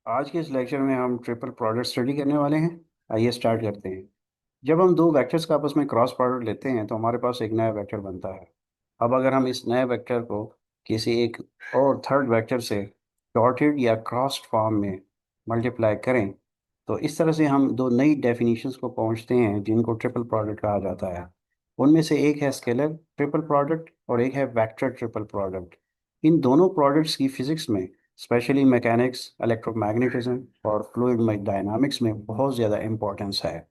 आज के इस लेक्चर में हम ट्रिपल प्रोडक्ट स्टडी करने वाले हैं। आइए स्टार्ट करते हैं। जब हम दो वेक्टर्स का आपस में क्रॉस प्रोडक्ट लेते हैं तो हमारे पास एक नया वेक्टर बनता है। अब अगर हम इस नए वेक्टर को किसी एक और थर्ड वेक्टर से डॉटेड या क्रॉस्ड फॉर्म में मल्टीप्लाई करें तो इस तरह से हम दो नई डेफिनेशंस को पहुंचते हैं जिनको ट्रिपल प्रोडक्ट कहा जाता है। उनमें से एक है स्केलर ट्रिपल प्रोडक्ट और एक है वेक्टर ट्रिपल प्रोडक्ट। इन दोनों प्रोडक्ट्स की फिजिक्स में, स्पेशली मैकेनिक्स, इलेक्ट्रोमैग्नेटिज्म और फ्लूइड डायनामिक्स में बहुत ज़्यादा इंपॉर्टेंस है।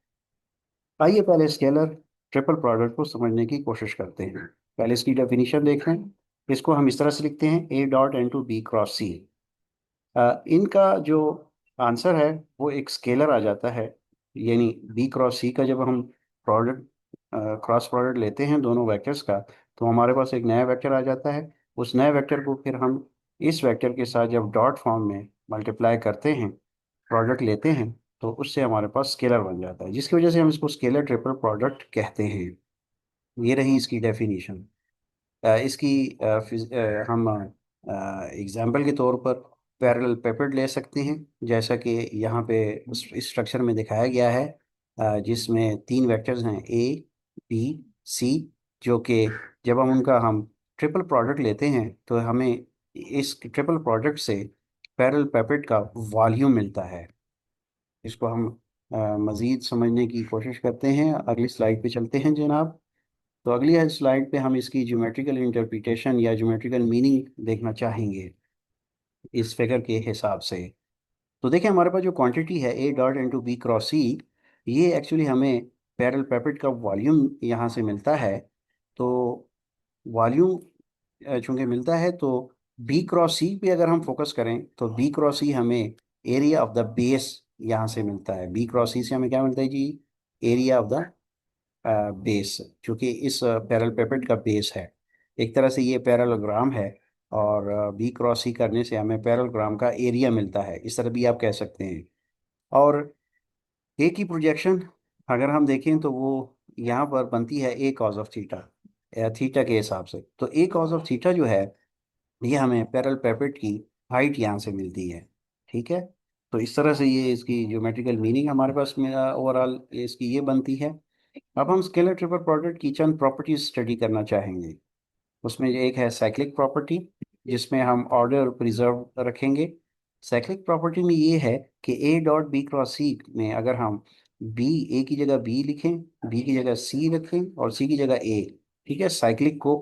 आइए पहले स्केलर ट्रिपल प्रोडक्ट को समझने की कोशिश करते हैं। पहले इसकी डेफिनेशन देख लें। इसको हम इस तरह से लिखते हैं A dot into B cross C. इनका जो आंसर है वो एक स्केलर आ जाता है। यानी बी क्रॉस सी का जब हम प्रोडक्ट क्रॉस प्रोडक्ट लेते हैं दोनों वेक्टर्स का तो हमारे पास एक नया वेक्टर आ जाता है। उस नए वेक्टर को फिर हम इस वेक्टर के साथ जब डॉट फॉर्म में मल्टीप्लाई करते हैं, प्रोडक्ट लेते हैं, तो उससे हमारे पास स्केलर बन जाता है, जिसकी वजह से हम इसको स्केलर ट्रिपल प्रोडक्ट कहते हैं। ये रही इसकी डेफिनेशन। इसकी हम एग्जाम्पल के तौर पर पैरेलल पेपेट ले सकते हैं, जैसा कि यहाँ पे उस स्ट्रक्चर में दिखाया गया है, जिसमें तीन वेक्टर्स हैं ए बी सी, जो कि जब हम ट्रिपल प्रोडक्ट लेते हैं तो हमें इस ट्रिपल प्रोडक्ट से पैरेलल पेपेट का वॉल्यूम मिलता है। इसको हम मज़ीद समझने की कोशिश करते हैं। अगली स्लाइड पे चलते हैं जनाब। तो अगली स्लाइड पे हम इसकी ज्योमेट्रिकल इंटरप्रिटेशन या ज्योमेट्रिकल मीनिंग देखना चाहेंगे इस फिगर के हिसाब से। तो देखिए हमारे पास जो क्वांटिटी है A dot into B cross C, ये एक्चुअली हमें पैरेलल पेपेट का वॉल्यूम यहाँ से मिलता है। तो वॉल्यूम चूंकि मिलता है तो बी क्रॉस सी पे अगर हम फोकस करें तो बी क्रॉस सी हमें एरिया ऑफ द बेस यहाँ से मिलता है। बी क्रॉस सी से हमें क्या मिलता है जी? एरिया ऑफ द बेस, चूंकि इस पैरेलल पेपेट का बेस है। एक तरह से ये पैरेललोग्राम है और बी क्रॉस सी करने से हमें पैरेललोग्राम का एरिया मिलता है, इस तरह भी आप कह सकते हैं। और ए की प्रोजेक्शन अगर हम देखें तो वो यहाँ पर बनती है ए कॉज ऑफ थीटा, थीटा के हिसाब से। तो ए कॉज ऑफ थीटा जो है ये हमें पैरेलल पेपेट की हाइट यहाँ से मिलती है। ठीक है। तो इस तरह से ये इसकी ज्योमेट्रिकल मीनिंग हमारे पास में ओवरऑल इसकी ये बनती है। अब हम स्केलर ट्रिपल प्रोडक्ट की चंद प्रॉपर्टीज स्टडी करना चाहेंगे। उसमें एक है साइक्लिक प्रॉपर्टी, जिसमें हम ऑर्डर प्रिजर्व रखेंगे। साइक्लिक प्रॉपर्टी में ये है कि ए डॉट बी क्रॉस सी में अगर हम बी, ए की जगह बी लिखें, बी की जगह सी रखें और सी की जगह ए, ठीक है, साइक्लिक को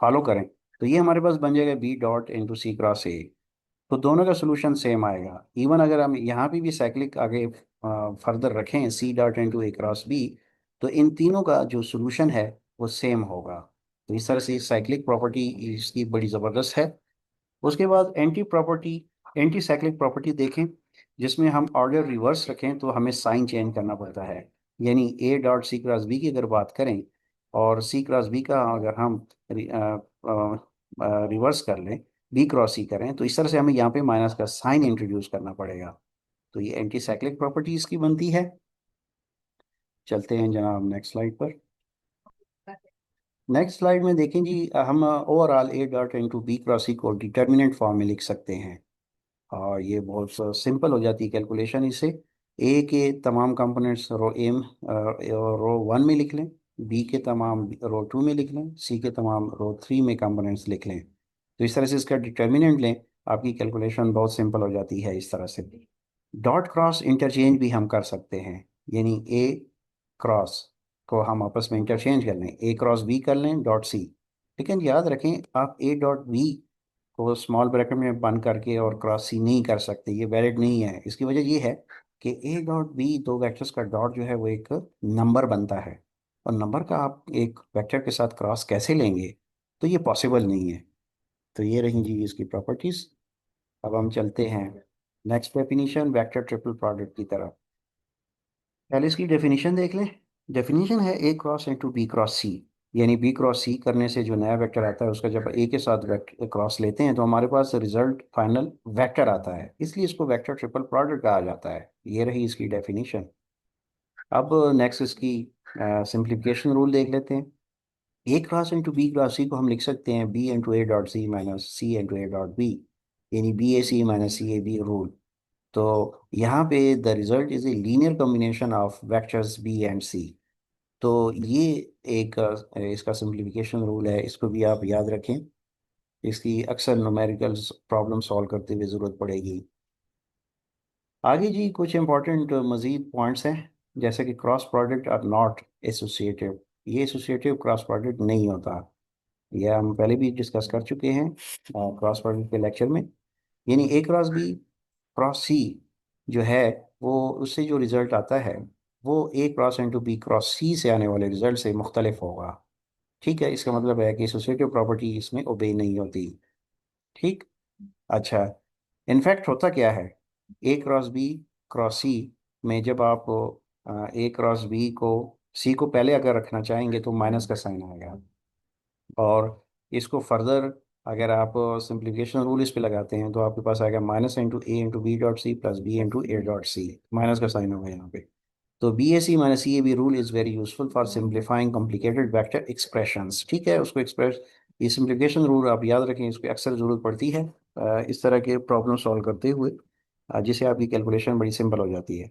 फॉलो करें, तो ये हमारे पास बन जाएगा B dot into C cross A. तो दोनों का सोल्यूशन सेम आएगा। इवन अगर हम यहाँ पे भी साइक्लिक आगे फर्दर रखें सी डॉट इंटू ए क्रॉस बी, तो इन तीनों का जो सोल्यूशन है वो सेम होगा। तो इस तरह से साइक्लिक प्रॉपर्टी इसकी बड़ी ज़बरदस्त है। उसके बाद एंटी साइक्लिक प्रॉपर्टी देखें, जिसमें हम ऑर्डर रिवर्स रखें तो हमें साइन चेंज करना पड़ता है। यानी A dot C cross B की अगर बात करें और सी क्रॉस बी का अगर हम रिवर्स कर लें, बी क्रॉस सी करें, तो इस तरह से हमें यहाँ पे माइनस का साइन इंट्रोड्यूस करना पड़ेगा। तो ये एंटी साइक्लिक प्रॉपर्टी इसकी बनती है। चलते हैं जनाब नेक्स्ट स्लाइड पर। नेक्स्ट स्लाइड में देखें जी, हम overall A dot into B cross C को डिटर्मिनेंट फॉर्म में लिख सकते हैं। और ये बहुत सिंपल हो जाती है कैलकुलेशन इससे। ए के तमाम कंपोनेंट्स रो वन में लिख लें, बी के तमाम रो टू में लिख लें, सी के तमाम रो थ्री में कंपोनेंट्स लिख लें। तो इस तरह से इसका डिटर्मिनेंट लें, आपकी कैलकुलेशन बहुत सिंपल हो जाती है इस तरह से। डॉट क्रॉस इंटरचेंज भी हम कर सकते हैं। यानी ए क्रॉस को हम आपस में इंटरचेंज कर लें, ए क्रॉस बी कर लें डॉट सी। लेकिन याद रखें, आप ए डॉट बी को स्मॉल ब्रैकेट में बंद करके और क्रॉस सी नहीं कर सकते, ये वैलिड नहीं है। इसकी वजह ये है कि ए डॉट बी, दो वेक्टर्स का डॉट जो है वो एक नंबर बनता है, और नंबर का आप एक वेक्टर के साथ क्रॉस कैसे लेंगे? तो ये पॉसिबल नहीं है। तो ये रही जी इसकी प्रॉपर्टीज। अब हम चलते हैं next definition vector triple product की तरफ। पहले इसकी डेफिनेशन देख लें। डेफिनेशन है ए क्रॉस इंटू बी क्रॉस सी। यानी बी क्रॉस सी करने से जो नया वेक्टर आता है उसका जब ए के साथ वेक्टर क्रॉस लेते हैं तो हमारे पास रिजल्ट फाइनल वेक्टर आता है, इसलिए इसको वेक्टर ट्रिपल प्रोडक्ट कहा जाता है। ये रही इसकी डेफिनेशन। अब नेक्स्ट इसकी सिंप्लीफिकेशन रूल देख लेते हैं। A cross into B cross C को हम लिख सकते हैं B into A dot C minus C into A dot B, यानी B A C minus C A B rule. तो यहाँ पे the result is a linear combination of vectors B and C. तो ये एक इसका सिंप्लीफिकेशन रूल है, इसको भी आप याद रखें। इसकी अक्सर न्यूमेरिकल प्रॉब्लम सॉल्व करते हुए ज़रूरत पड़ेगी। आगे जी कुछ इंपॉर्टेंट मज़ीद पॉइंट्स हैं, जैसे कि cross product are not associative. ये एसोसिएटिव क्रॉस प्रोडक्ट नहीं होता। यह हम पहले भी डिस्कस कर चुके हैं क्रॉस प्रोडक्ट के लेक्चर में। यानी ए क्रॉस बी क्रॉस सी जो है, वो उससे जो रिजल्ट आता है वो ए क्रॉस इंटू बी क्रॉस सी से आने वाले रिजल्ट से मुख्तलिफ होगा। ठीक है, इसका मतलब है कि एसोसिएटिव प्रॉपर्टी इसमें ओबे नहीं होती। ठीक। अच्छा, इनफैक्ट होता क्या है, ए क्रॉस बी क्रॉस सी में जब आप ए क्रॉस बी को सी को पहले अगर रखना चाहेंगे तो माइनस का साइन आएगा। और इसको फर्दर अगर आप सिंप्लीफिकेशन रूल इस पे लगाते हैं तो आपके पास आएगा minus into A into B dot C plus B into A dot C. Minus का साइन होगा यहाँ पे। तो B A C minus C A B rule is very useful for simplifying complicated vector expressions. ठीक है, उसको express, ये simplification rule आप याद रखें, इसकी अक्सर ज़रूरत पड़ती है इस तरह के प्रॉब्लम सॉल्व करते हुए, जिससे आपकी कैलकुलेशन बड़ी सिंपल हो जाती है।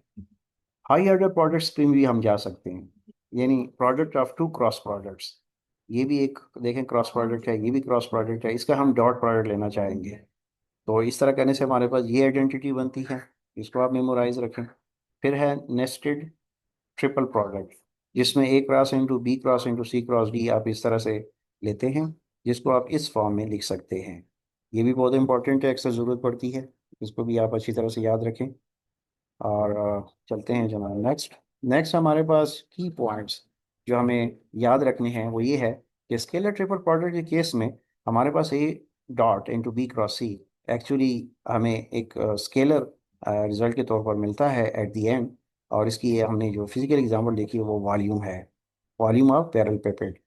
हाई ऑर्डर प्रोडक्ट्स पे भी हम जा सकते हैं, यानी product of two cross products. ये भी एक देखें क्रॉस प्रोडक्ट है, ये भी क्रॉस प्रोडक्ट है, इसका हम डॉट प्रोडक्ट लेना चाहेंगे। तो इस तरह करने से हमारे पास ये आइडेंटिटी बनती है, इसको आप मेमोराइज रखें। फिर है नेस्टेड ट्रिपल प्रोडक्ट, जिसमें A cross into B cross into C cross D आप इस तरह से लेते हैं, जिसको आप इस फॉर्म में लिख सकते हैं। ये भी बहुत इंपॉर्टेंट है, अक्सर ज़रूरत पड़ती है, इसको भी आप अच्छी तरह से याद रखें। और चलते हैं जनाब नेक्स्ट। नेक्स्ट हमारे पास की पॉइंट्स जो हमें याद रखने हैं वो ये है कि स्केलर ट्रिपल प्रोडक्ट के केस में हमारे पास A dot into B cross C actually हमें एक स्केलर रिजल्ट के तौर पर मिलता है एट द एंड। और इसकी हमने जो फिजिकल एग्जांपल देखी है वो वॉल्यूम है, वॉल्यूम ऑफ पैरेललेपिपेड।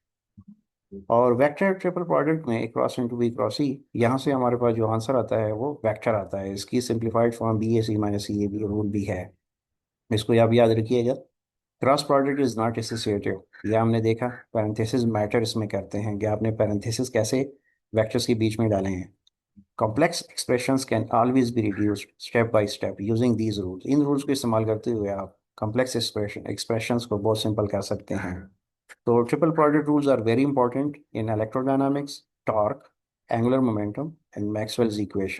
और वेक्टर ट्रिपल प्रोडक्ट में ए क्रॉस इंटू बी क्रॉस सी, यहाँ से हमारे पास जो आंसर आता है वो वेक्टर आता है। इसकी simplified form B A C minus C A B rule भी है, इसको आप याद रखिएगा। Cross product is not associative, यह हमने देखा। पैरेंथेसिस मैटर इसमें करते हैं कि आपने पैरेंथेसिस कैसे वेक्टर्स के बीच में डाले हैं। Complex expressions can always be reduced step by step using these rules. In rules को इस्तेमाल करते हुए आप कॉम्प्लेक्स एक्सप्रेशंस को बहुत सिंपल कर सकते हैं। तो triple product rules are very important in electrodynamics, torque, angular momentum and Maxwell's equation.